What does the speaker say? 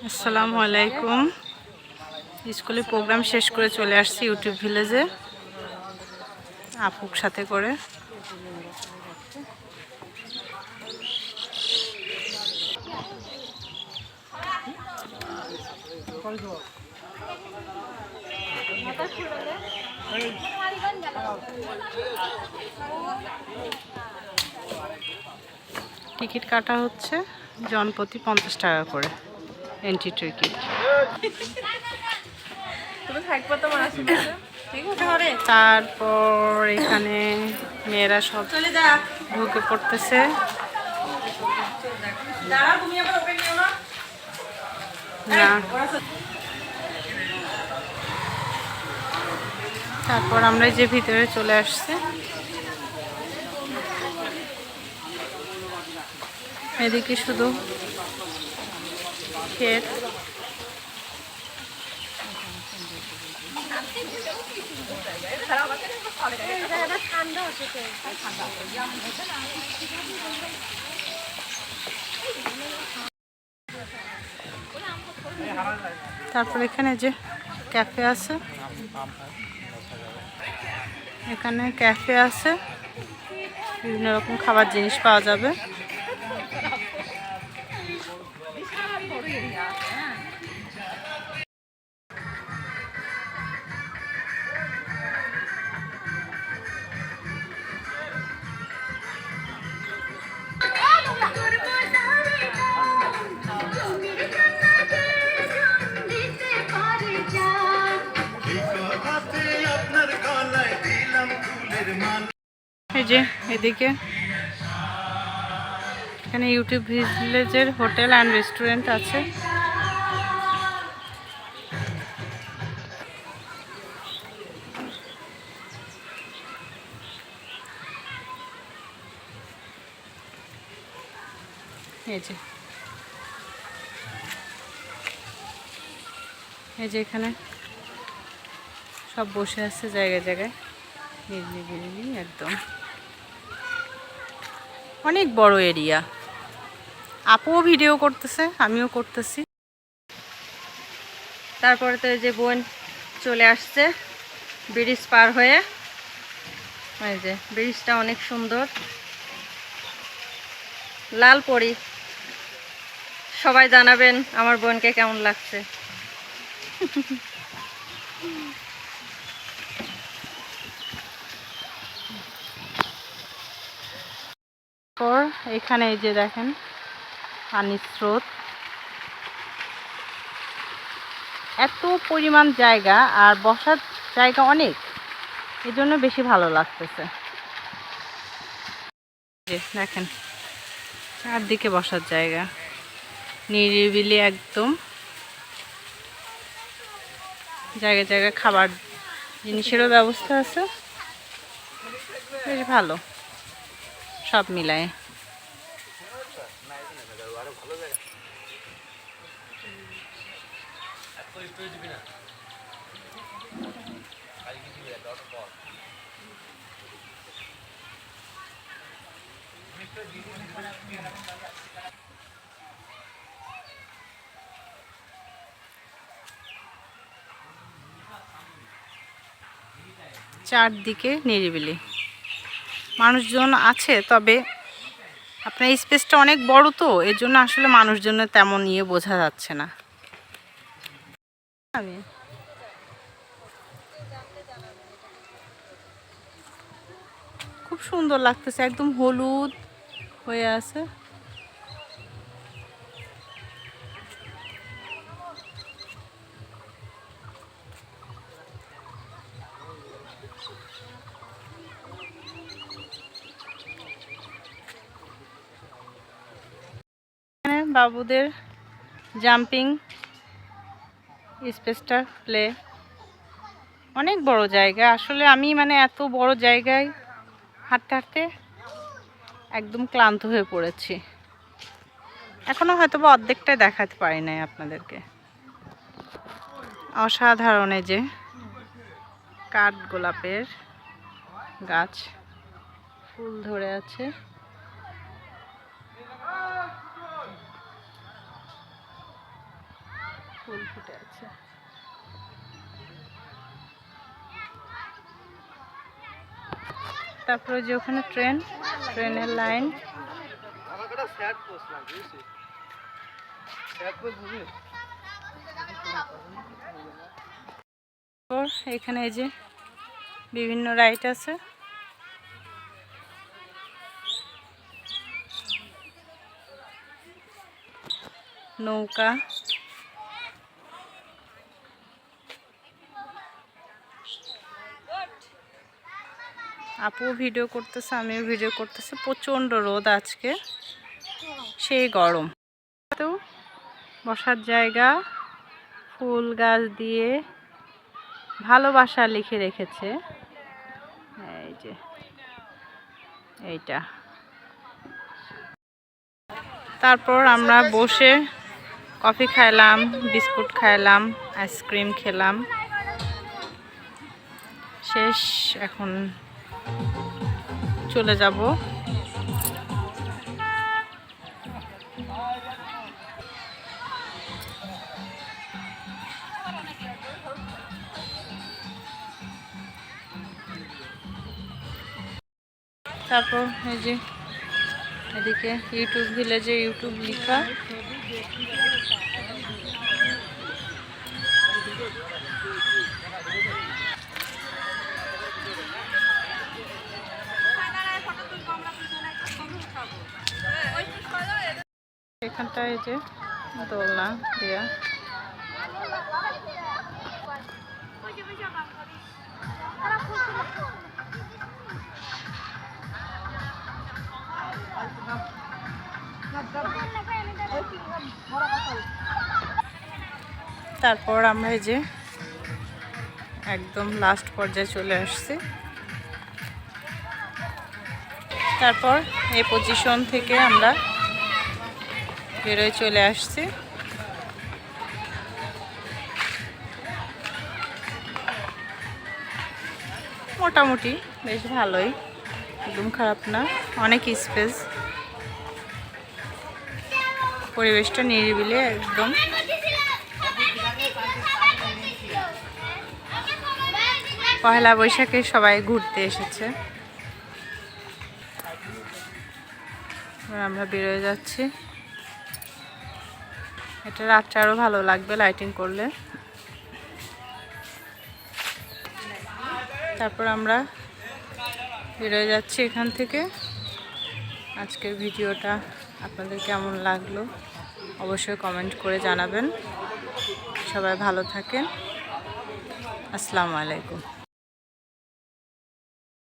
আসসালামু আলাইকুম। স্কুলে প্রোগ্রাম শেষ করে চলে আসছি ইউটিউব ভিলেজে আপুর সাথে করে। টিকিট কাটা হচ্ছে জনপ্রতি 50 টাকা করে এন্ট্রি টিকিট। তারপর এখানে মেয়েরা সব ঢুকে পড়তেছে। না, তারপর আমরা যে ভিতরে চলে আসছি, এদিকে শুধু ক্ষেত। তারপর এখানে যে ক্যাফে আছে, এখানে ক্যাফে আছে, বিভিন্ন রকম খাবার জিনিস পাওয়া যাবে। এই যে এদিকে এখানে ইউটিউব ভিলেজের হোটেল অ্যান্ড রেস্টুরেন্ট আছে। এই যে এখানে সব বসে আছে জায়গায় জায়গায়, নিরিবিলি একদম। অনেক বড় এরিয়া। আপুও ভিডিও করতেছে, আমিও করতেছি। তারপরে তো এই যে বোন চলে আসছে ব্রিজ পার হয়ে। এই যে ব্রিজটা অনেক সুন্দর, লাল পরি। সবাই জানাবেন আমার বোনকে কেমন লাগছে। পর এখানে এই যে দেখেন পানির স্রোত, এত পরিমাণ জায়গা আর বসার জায়গা অনেক, এই জন্য বেশি ভালো লাগতেছে। দেখেন চারদিকে বসার জায়গা, নিরিবিলি একদম। জায়গায় জায়গায় খাবার জিনিসেরও ব্যবস্থা আছে, বেশ ভালো সব মিলায়। চারদিকে নিরিবিলি, মানুষজন আছে, তবে আপনার স্পেসটা অনেক বড় তো এর জন্য আসলে মানুষজন তেমন নিয়ে বোঝা যাচ্ছে না। খুব সুন্দর লাগতেছে, একদম হলুদ হয়ে আছে। বাবুদের জাম্পিং স্পেসটা প্লে, অনেক বড় জায়গা। আসলে আমি এত বড় জায়গায় হাঁটতে হাঁটতে একদম ক্লান্ত হয়ে পড়েছি। এখনো হয়তো বা অর্ধেকটাই দেখাতে পারি নাই আপনাদেরকে। অসাধারণ এই যে কাঠ গোলাপের গাছ, ফুল ধরে আছে। ফুটে আছে। তারপরে যে ওখানে ট্রেনের লাইন। এখানে এই যে বিভিন্ন রাইড আছে। নৌকা, আপু ভিডিও করতেছে, আমিও ভিডিও করতেছি। প্রচণ্ড রোদ আজকে, সেই গরম। তো বসার জায়গা, ফুল গাছ দিয়ে ভালোবাসা লিখে রেখেছে। এই যে এইটা। তারপর আমরা বসে কফি খাইলাম, বিস্কুট খাইলাম, আইসক্রিম খেলাম। শেষ, এখন চলে যাব। তারপর এই যে এদিকে ইউটিউব ভিলেজে ইউটিউব লেখা। এখানটায় এই যে দোলনা দেয়া। তারপর আমরা এই যে একদম লাস্ট পর্যায়ে চলে আসছি। তারপর এই পজিশন থেকে আমরা বেরোয় চলে আসছি। মোটামুটি বেশ ভালোই, একদম খারাপ না, অনেক স্পেস, পরিবেশটা নিরিবিলি একদম। পহেলা বৈশাখে সবাই ঘুরতে এসেছে। আমরা বেরোয় যাচ্ছি। এটা রাত্রে আরও ভালো লাগবে লাইটিং করলে। তারপর আমরা বেরোয় যাচ্ছি এখান থেকে। আজকের ভিডিওটা আপনাদের কেমন লাগলো অবশ্যই কমেন্ট করে জানাবেন। সবাই ভালো থাকেন। আসসালামু আলাইকুম।